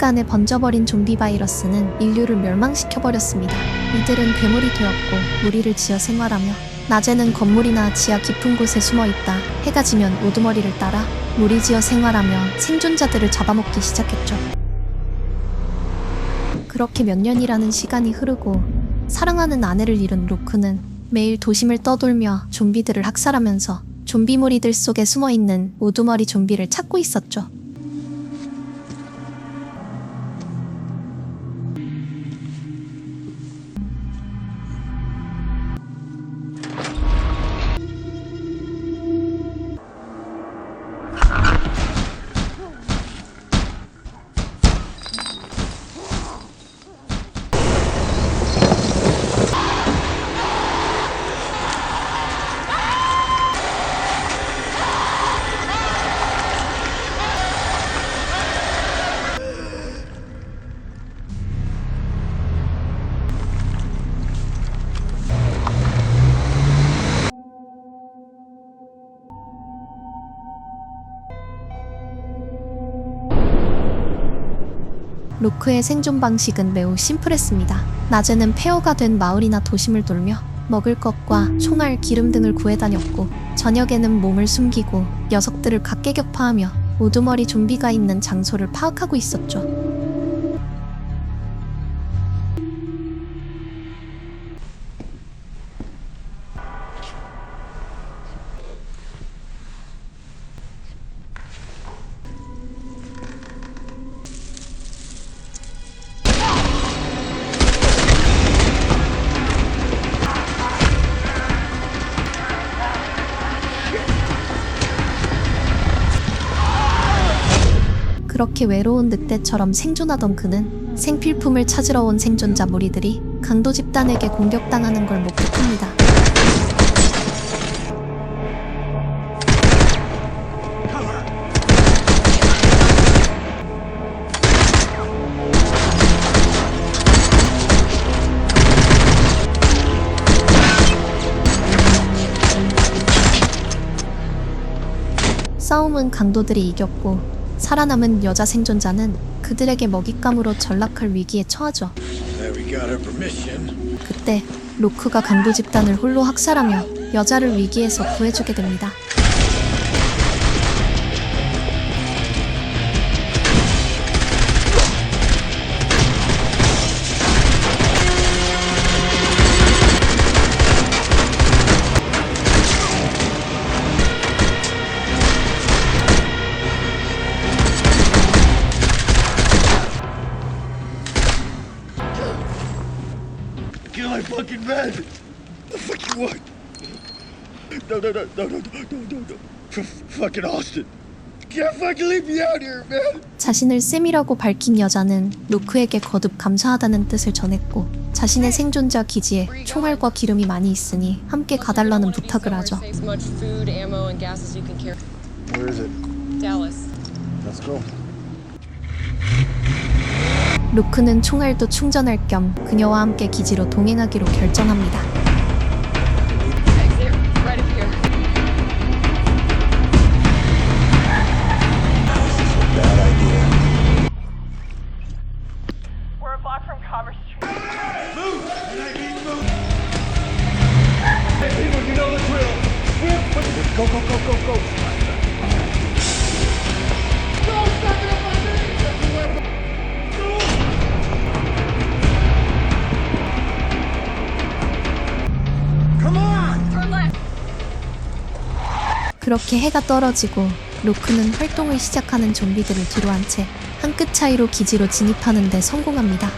순식간에 번져버린 좀비 바이러스는 인류를 멸망시켜버렸습니다. 이들은 괴물이 되었고 무리를 지어 생활하며 낮에는 건물이나 지하 깊은 곳에 숨어있다 해가 지면 우두머리를 따라 무리지어 생활하며 생존자들을 잡아먹기 시작했죠. 그렇게 몇 년이라는 시간이 흐르고 사랑하는 아내를 잃은 로크는 매일 도심을 떠돌며 좀비들을 학살하면서 좀비 무리들 속에 숨어있는 우두머리 좀비를 찾고 있었죠. 로크의 생존 방식은 매우 심플했습니다. 낮에는 폐허가 된 마을이나 도심을 돌며 먹을 것과 총알, 기름 등을 구해 다녔고 저녁에는 몸을 숨기고 녀석들을 각계격파하며 우두머리 좀비가 있는 장소를 파악하고 있었죠. 그렇게 외로운 늑대처럼 생존하던 그는 생필품을 찾으러 온 생존자 무리들이 강도 집단에게 공격당하는 걸 목격합니다. 싸움은 강도들이 이겼고 살아남은 여자 생존자는 그들에게 먹잇감으로 전락할 위기에 처하죠. 그때 로크가 강도 집단을 홀로 학살하며 여자를 위기에서 구해주게 됩니다. Get my fucking bed! The fuck you want? No. Fucking Austin. Can't fucking leave me out here, man. 자신을 쌤이라고 밝힌 여자는 로크에게 거듭 감사하다는 뜻을 전했고 자신의 생존자 기지에 총알과 기름이 많이 있으니 함께 가달라는 부탁을 하죠. Where is it? Dallas. Let's go. 로크는 총알도 충전할 겸 그녀와 함께 기지로 동행하기로 결정합니다. Exit right up here. Bad idea. We're a block from Commerce Street. Move! Hey, people, you know the drill. Swift! Go. 그렇게 해가 떨어지고 로크는 활동을 시작하는 좀비들을 뒤로한 채 한 끗 차이로 기지로 진입하는 데 성공합니다.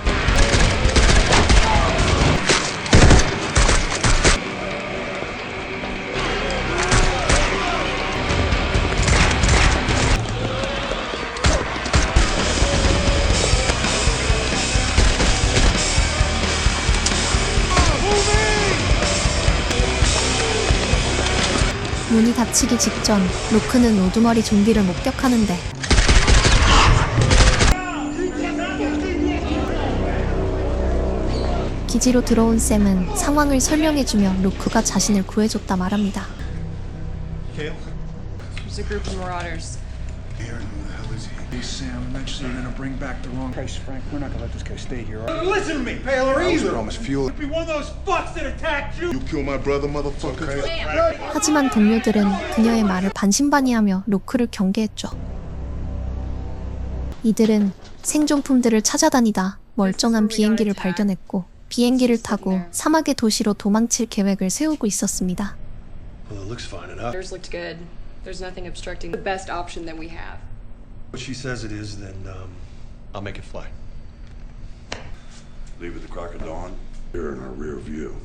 문이 닫히기 직전 로크는 우두머리 좀비를 목격하는데 기지로 들어온 샘은 상황을 설명해주며 로크가 자신을 구해줬다 말합니다. There's a group of marauders. Hey, Sam, eventually you're gonna bring back the wrong... Christ, Frank, we're not gonna let this guy stay here. all right? Listen to me, pale or I was promised fuel. Be one of those fucks that attacked you. You kill my brother, motherfucker. 하지만 동료들은 그녀의 말을 반신반의하며 로크를 경계했죠. 이들은 생존품들을 찾아다니다 멀쩡한 비행기를 발견했고 비행기를 타고 사막의 도시로 도망칠 계획을 세우고 있었습니다. Well, it looks fine enough. Yours looked good. There's nothing obstructing the best option that we have. What she says it is, then I'll make it fly. Leave at the crack of dawn. Here in our rear view.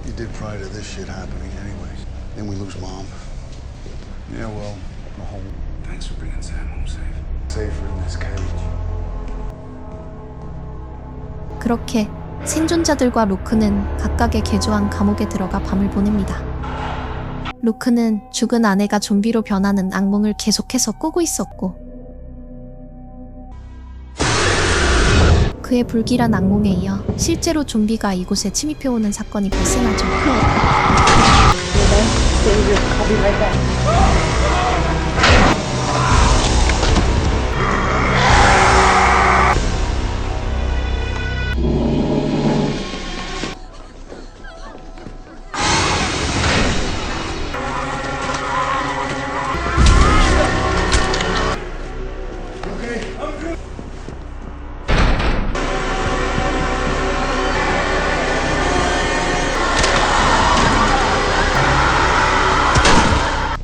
You did prior to this shit happening anyways. Then we lose Mom. Yeah, well, the whole... Thanks for bringing Sam home safe. Safer in this cage. 그렇게 생존자들과 로크는 각각의 개조한 감옥에 들어가 밤을 보냅니다. 로크는 죽은 아내가 좀비로 변하는 악몽을 계속해서 꾸고 있었고 그의 불길한 악몽에 이어 실제로 좀비가 이곳에 침입해오는 사건이 발생하죠.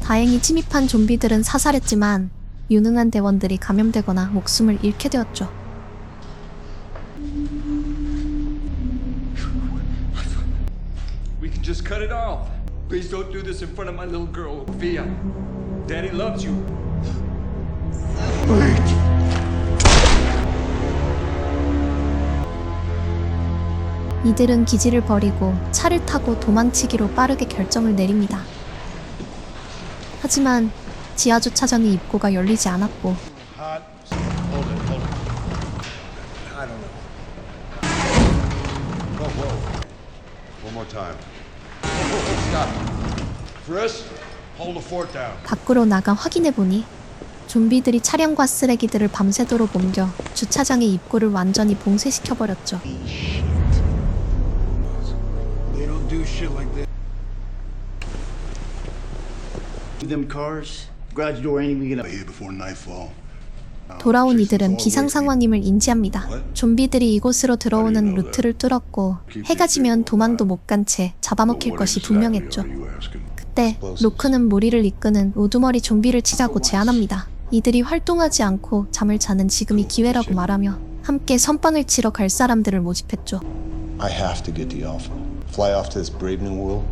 다행히 침입한 좀비들은 사살했지만 유능한 대원들이 감염되거나 목숨을 잃게 되었죠. We can just cut it off. Please don't do this in front of my little girl, Via. Daddy loves you. 이들은 기지를 버리고 차를 타고 도망치기로 빠르게 결정을 내립니다. 하지만 지하 주차장의 입구가 열리지 않았고 Hot. Hold it. I don't know. Whoa. One more time. Stop. Chris, hold the fort down. 밖으로 나가 확인해보니 좀비들이 차량과 쓰레기들을 밤새도록 옮겨 주차장의 입구를 완전히 봉쇄시켜버렸죠. They don't do shit like that. Them cars, garage door ain't even gonna... Here before nightfall. 돌아온 이들은 비상 상황임을 인지합니다. 좀비들이 이곳으로 들어오는 루트를 뚫었고 해가 지면 도망도 못 간 채 잡아먹힐 것이 분명했죠. 그때 로크는 무리를 이끄는 우두머리 좀비를 치자고 제안합니다. 이들이 활동하지 않고 잠을 자는 지금이 기회라고 말하며 함께 선빵을 치러 갈 사람들을 모집했죠. I have to get the offer. Fly off to this brave new world,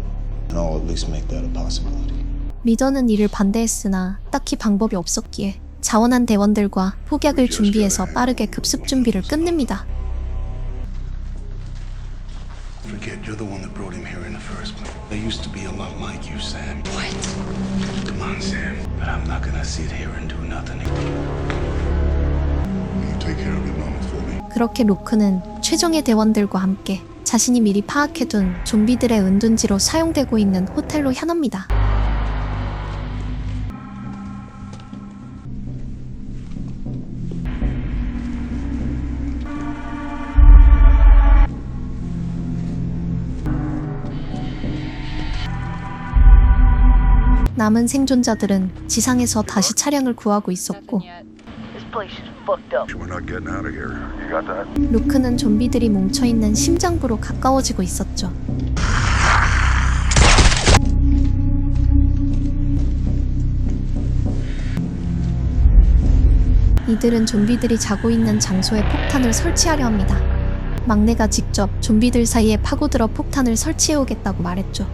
and I'll at least make that a possibility. 리더는 이를 반대했으나 딱히 방법이 없었기에 자원한 대원들과 폭약을 준비해서 빠르게 급습 준비를 끝냅니다. Forget you're the one that brought him here in the first place. They used to be a lot like you, Sam. What? Come on, Sam. But I'm not gonna sit here and do nothing. You take care of your mama for me. 그렇게 로크는 최종의 대원들과 함께 자신이 미리 파악해둔 좀비들의 은둔지로 사용되고 있는 호텔로 향합니다. 남은 생존자들은 지상에서 다시 차량을 구하고 있었고 We're not getting out of here. You got that? 루크는 좀비들이 뭉쳐있는 심장부로 가까워지고 있었죠. 이들은 좀비들이 자고 있는 장소에 폭탄을 설치하려 합니다. 막내가 직접 좀비들 사이에 파고들어 폭탄을 설치해오겠다고 말했죠.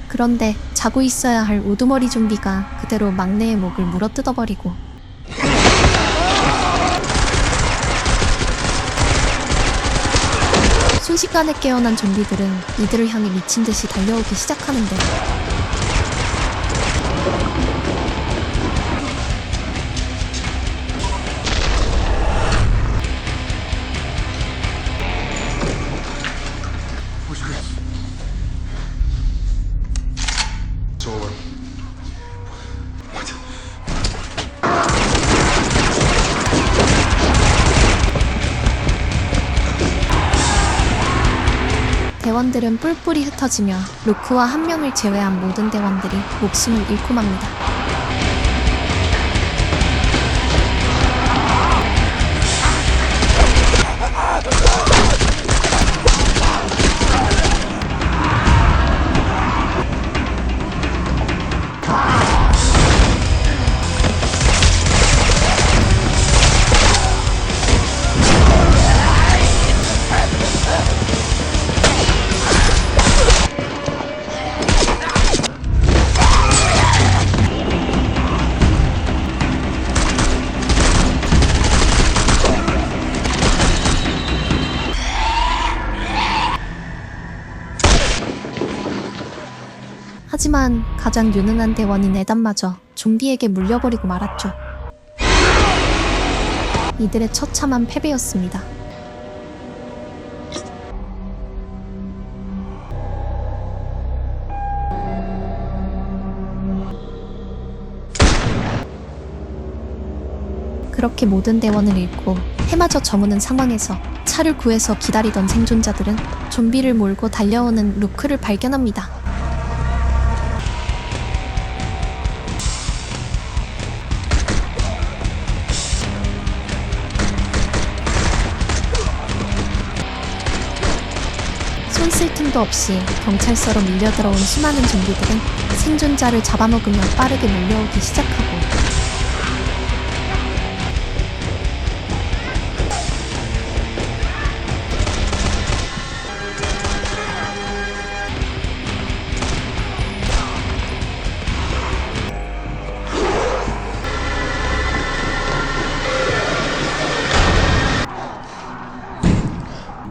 그런데 자고 있어야 할 우두머리 좀비가 그대로 막내의 목을 물어뜯어버리고 순식간에 깨어난 좀비들은 이들을 향해 미친 듯이 달려오기 시작하는데 대원들은 뿔뿔이 흩어지며 루크와 한 명을 제외한 모든 대원들이 목숨을 잃고 맙니다. 하지만 가장 유능한 대원인 에단마저 좀비에게 물려버리고 말았죠. 이들의 처참한 패배였습니다. 그렇게 모든 대원을 잃고 해마저 저무는 상황에서 차를 구해서 기다리던 생존자들은 좀비를 몰고 달려오는 루크를 발견합니다. 손 쓸 틈도 없이 경찰서로 밀려들어온 수많은 좀비들은 생존자를 잡아먹으며 빠르게 몰려오기 시작하고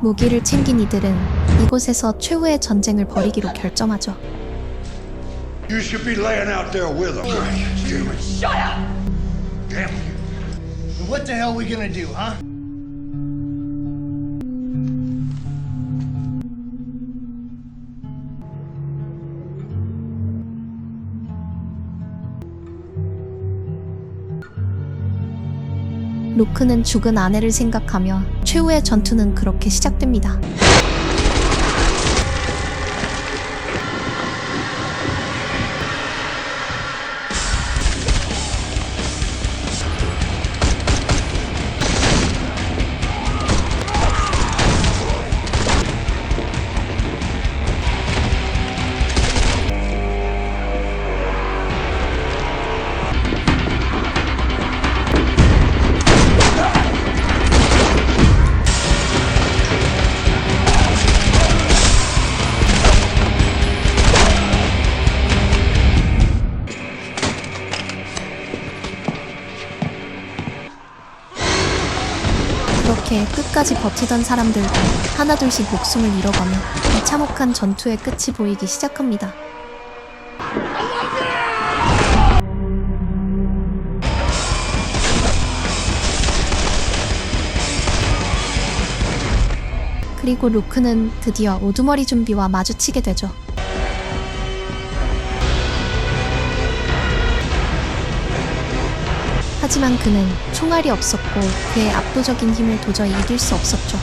무기를 챙긴 이들은 이곳에서 최후의 전쟁을 벌이기로 결정하죠. You should be laying out there with them. Shut up! Damn you. What the hell we gonna do, huh? 루크는 죽은 아내를 생각하며 최후의 전투는 그렇게 시작됩니다. 그렇게 끝까지 버티던 사람들도 하나둘씩 목숨을 잃어가며 이 참혹한 전투의 끝이 보이기 시작합니다. 그리고 루크는 드디어 우두머리 좀비와 마주치게 되죠. 하지만 그는 총알이 없었고 그의 압도적인 힘을 도저히 이길 수 없었죠.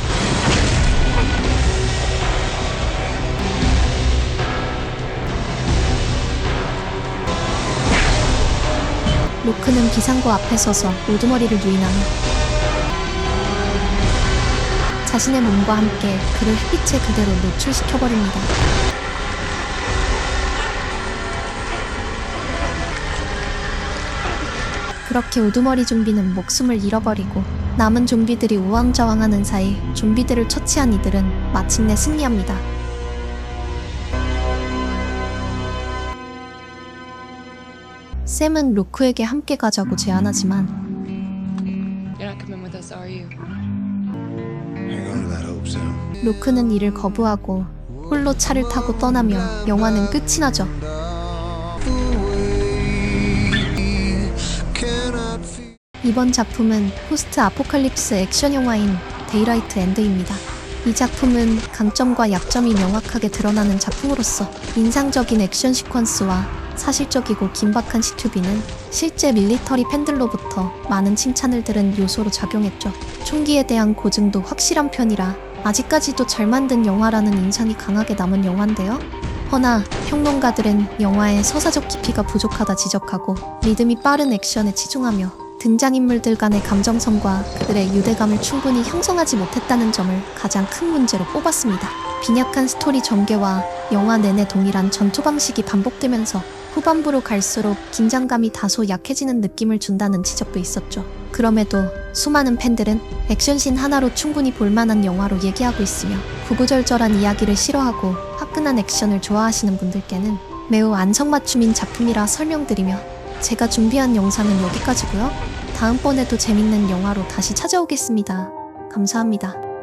루크는 비상구 앞에 서서 우두머리를 유인하며 자신의 몸과 함께 그를 햇빛에 그대로 노출시켜버립니다. 그렇게 우두머리 좀비는 목숨을 잃어버리고 남은 좀비들이 우왕좌왕하는 사이 좀비들을 처치한 이들은 마침내 승리합니다. 샘은 루크에게 함께 가자고 제안하지만 You're not coming with us, are you? Hang on to that hope, Sam. 루크는 이를 거부하고 홀로 차를 타고 떠나며 영화는 끝이 나죠. 이번 작품은 포스트 아포칼립스 액션 영화인 데이라이트 엔드입니다. 이 작품은 강점과 약점이 명확하게 드러나는 작품으로서 인상적인 액션 시퀀스와 사실적이고 긴박한 시투비는 실제 밀리터리 팬들로부터 많은 칭찬을 들은 요소로 작용했죠. 총기에 대한 고증도 확실한 편이라 아직까지도 잘 만든 영화라는 인상이 강하게 남은 영화인데요. 허나 평론가들은 영화의 서사적 깊이가 부족하다 지적하고 리듬이 빠른 액션에 치중하며 등장인물들 간의 감정선과 그들의 유대감을 충분히 형성하지 못했다는 점을 가장 큰 문제로 꼽았습니다. 빈약한 스토리 전개와 영화 내내 동일한 전투 방식이 반복되면서 후반부로 갈수록 긴장감이 다소 약해지는 느낌을 준다는 지적도 있었죠. 그럼에도 수많은 팬들은 액션씬 하나로 충분히 볼만한 영화로 얘기하고 있으며 구구절절한 이야기를 싫어하고 화끈한 액션을 좋아하시는 분들께는 매우 안성맞춤인 작품이라 설명드리며 제가 준비한 영상은 여기까지고요. 다음번에도 재밌는 영화로 다시 찾아오겠습니다. 감사합니다.